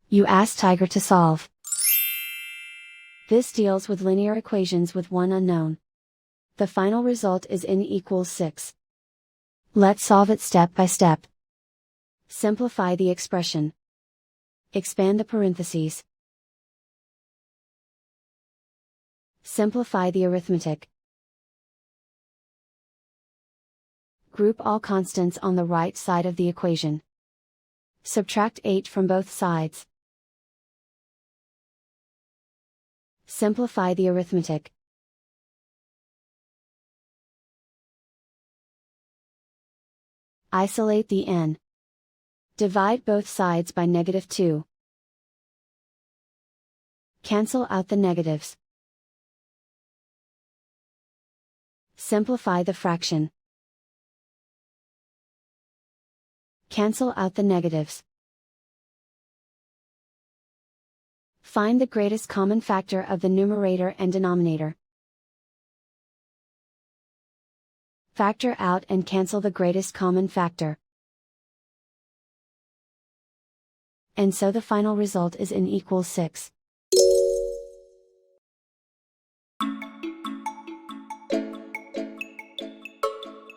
You ask Tiger to solve. This deals with linear equations with one unknown. The final result is n equals 6. Let's solve it step by step. Simplify the expression. Expand the parentheses. Simplify the arithmetic. Group all constants on the right side of the equation. Subtract 8 from both sides. Simplify the arithmetic. Isolate the n. Divide both sides by -2. Cancel out the negatives. Simplify the fraction. Cancel out the negatives. Find the greatest common factor of the numerator and denominator. Factor out and cancel the greatest common factor. And so the final result is n equals 6.